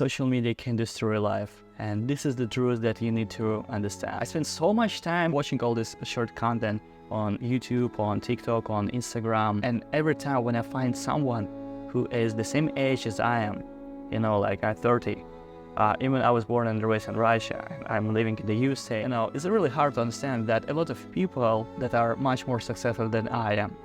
social media can destroy life, and this is the truth that you need to understand. I spend so much time watching all this short content on YouTube, on TikTok, on Instagram, and every time when I find someone who is the same age as I am, like I'm 30, even I was born and raised in Russia, and I'm living in the USA, it's really hard to understand that a lot of people that are much more successful than I am.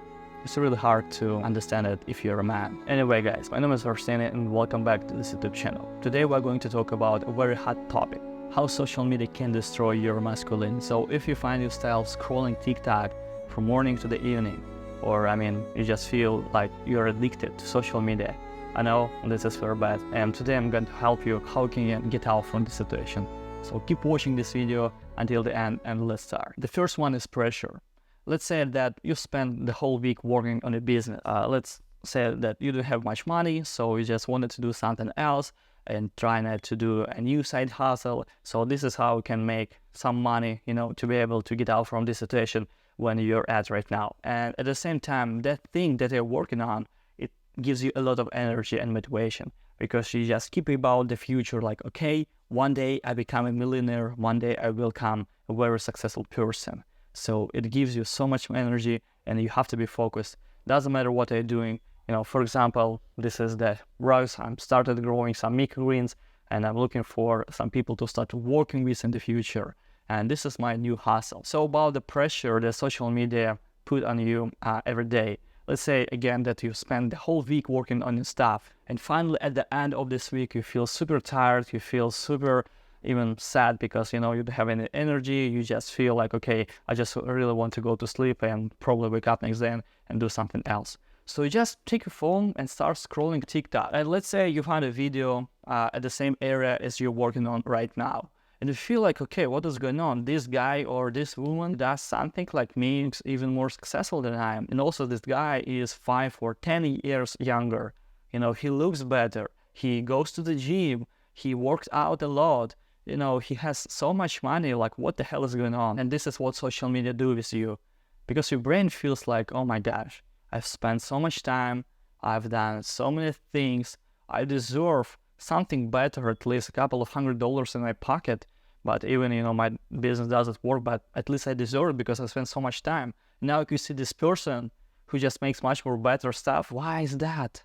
It's really hard to understand it if you're a man. Anyway guys, my name is Arseny and welcome back to this YouTube channel. Today we're going to talk about a very hot topic: how social media can destroy your masculine. So if you find yourself scrolling TikTok from morning to the evening, or you just feel like you're addicted to social media, I know this is very bad, and today I'm going to help you how can you get out from this situation. So keep watching this video until the end and let's start. The first one is pressure. Let's say that you spend the whole week working on a business. Let's say that you don't have much money, so you just wanted to do something else and trying to do a new side hustle. So this is how you can make some money, to be able to get out from this situation when you're at right now. And at the same time, that thing that you're working on, it gives you a lot of energy and motivation, because you just keep about the future, like, okay, one day I become a millionaire, one day I will become a very successful person. So it gives you so much energy and you have to be focused. Doesn't matter what you're doing. For example, this is the rose. I'm started growing some microgreens and I'm looking for some people to start working with in the future. And this is my new hustle. So about the pressure that social media put on you every day. Let's say again that you spend the whole week working on your stuff, and finally at the end of this week you feel super tired, you feel super even sad because you don't have any energy. You just feel like, okay, I just really want to go to sleep and probably wake up next day and do something else. So you just take your phone and start scrolling TikTok, and let's say you find a video at the same area as you're working on right now, and you feel like, okay, what is going on? This guy or this woman does something like me, even more successful than I am, and also this guy is 5 or 10 years younger. He looks better, he goes to the gym, he works out a lot, he has so much money. Like, what the hell is going on? And this is what social media do with you, because your brain feels like, oh my gosh, I've spent so much time, I've done so many things, I deserve something better, at least a couple of $100 in my pocket. But even, my business doesn't work, but at least I deserve it because I spent so much time. Now you see this person who just makes much more better stuff. Why is that?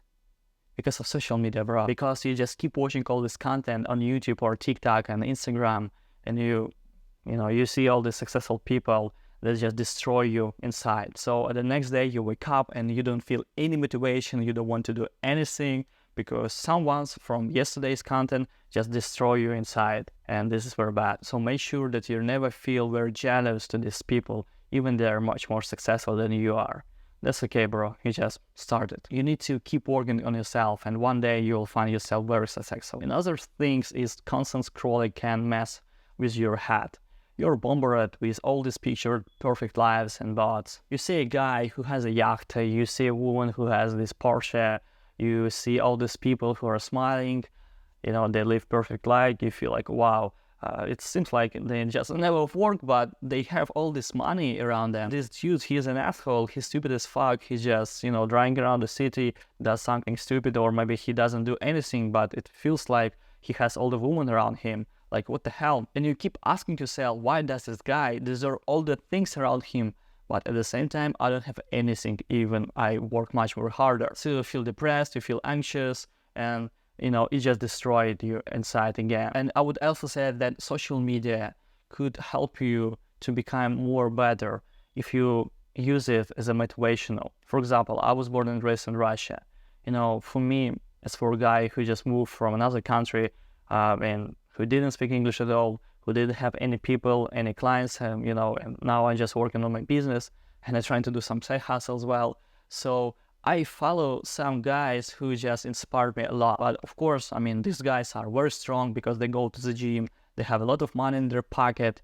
Because of social media, bro. Because you just keep watching all this content on YouTube or TikTok and Instagram, and you see all the successful people that just destroy you inside. So the next day you wake up and you don't feel any motivation, you don't want to do anything, because someone from yesterday's content just destroy you inside, and this is very bad. So make sure that you never feel very jealous to these people, even they're much more successful than you are. That's okay, bro. You just started. You need to keep working on yourself, and one day you'll find yourself very successful. And other things is constant scrolling can mess with your head. You're bombarded with all these pictured perfect lives and thoughts. You see a guy who has a yacht, you see a woman who has this Porsche, you see all these people who are smiling, they live perfect life. You feel like, wow, it seems like they just never work, but they have all this money around them. This dude, he's an asshole, he's stupid as fuck, he's just, driving around the city, does something stupid, or maybe he doesn't do anything, but it feels like he has all the women around him. Like, what the hell? And you keep asking yourself, why does this guy deserve all the things around him? But at the same time, I don't have anything, even I work much more harder. So you feel depressed, you feel anxious, and it just destroyed you inside again. And I would also say that social media could help you to become more better if you use it as a motivational. For example, I was born and raised in Russia. For me, as for a guy who just moved from another country and who didn't speak English at all, who didn't have any people, any clients, and now I'm just working on my business and I'm trying to do some side hustle as well. So I follow some guys who just inspired me a lot. But of course, these guys are very strong because they go to the gym, they have a lot of money in their pocket,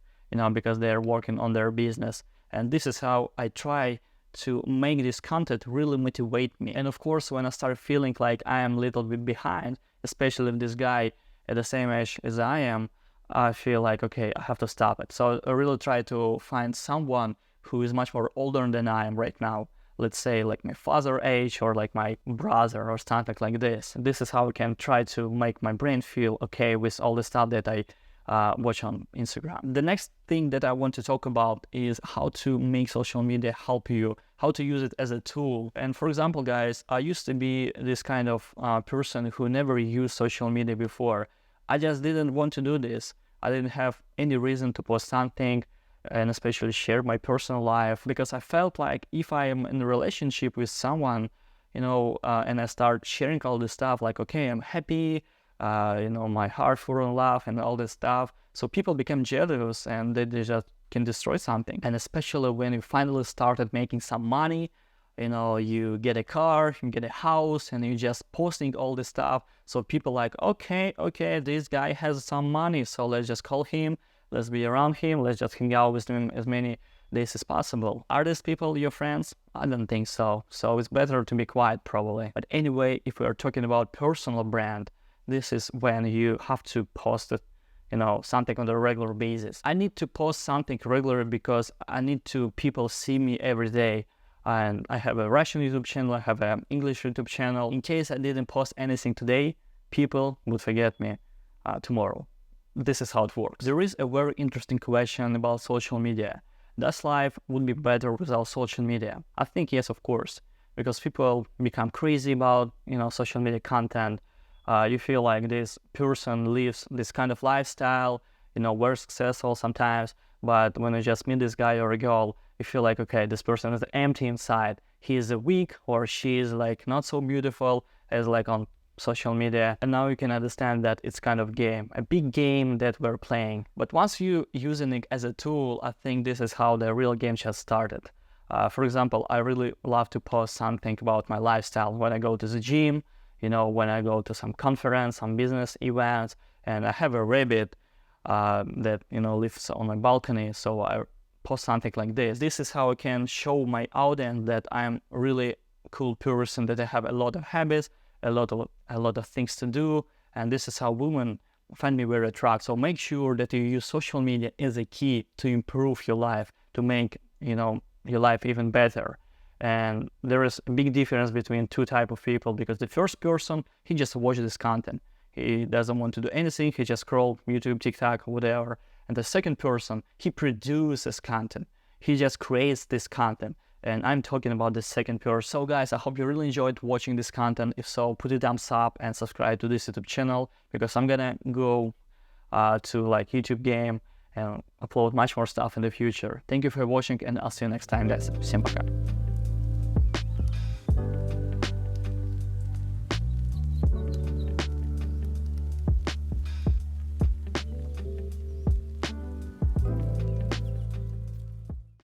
because they're working on their business. And this is how I try to make this content really motivate me. And of course, when I start feeling like I am a little bit behind, especially if this guy at the same age as I am, I feel like, okay, I have to stop it. So I really try to find someone who is much more older than I am right now. let's say like my father age or like my brother or something like this. This is how I can try to make my brain feel okay with all the stuff that I watch on Instagram. The next thing that I want to talk about is how to make social media help you, how to use it as a tool. And for example, guys, I used to be this kind of person who never used social media before. I just didn't want to do this. I didn't have any reason to post something and especially share my personal life, because I felt like if I am in a relationship with someone, and I start sharing all this stuff, like, okay, I'm happy, my heart full of love and all this stuff. So people become jealous and they just can destroy something. And especially when you finally started making some money, you get a car, you get a house, and you're just posting all this stuff. So people like, okay, this guy has some money, so let's just call him, let's be around him, let's just hang out with him as many days as possible. Are these people your friends? I don't think so. So it's better to be quiet probably. But anyway, if we are talking about personal brand, this is when you have to post it, something on a regular basis. I need to post something regularly because I need to people see me every day. And I have a Russian YouTube channel, I have an English YouTube channel. In case I didn't post anything today, people would forget me tomorrow. This is how it works. There is a very interesting question about social media. Does life would be better without social media? I think yes, of course, because people become crazy about, social media content. You feel like this person lives this kind of lifestyle, very successful sometimes, but when you just meet this guy or a girl, you feel like, okay, this person is empty inside. He is weak or she is like not so beautiful as like on social media. And now you can understand that it's kind of game, a big game that we're playing. But once you using it as a tool, I think this is how the real game just started. For example, I really love to post something about my lifestyle when I go to the gym, when I go to some conference, some business events, and I have a rabbit that, lives on my balcony. So I post something like this. This is how I can show my audience that I'm really cool person, that I have a lot of habits, a lot of things to do, and this is how women find me very attractive. So make sure that you use social media as a key to improve your life, to make your life even better. And there is a big difference between two types of people, because the first person, he just watches this content. He doesn't want to do anything. He just scroll YouTube, TikTok, whatever. And the second person, he produces content. He just creates this content. And I'm talking about the second person. So guys, I hope you really enjoyed watching this content. If so, put a thumbs up and subscribe to this YouTube channel, because I'm gonna go to like YouTube game and upload much more stuff in the future. Thank you for watching, and I'll see you next time, guys. Всем пока.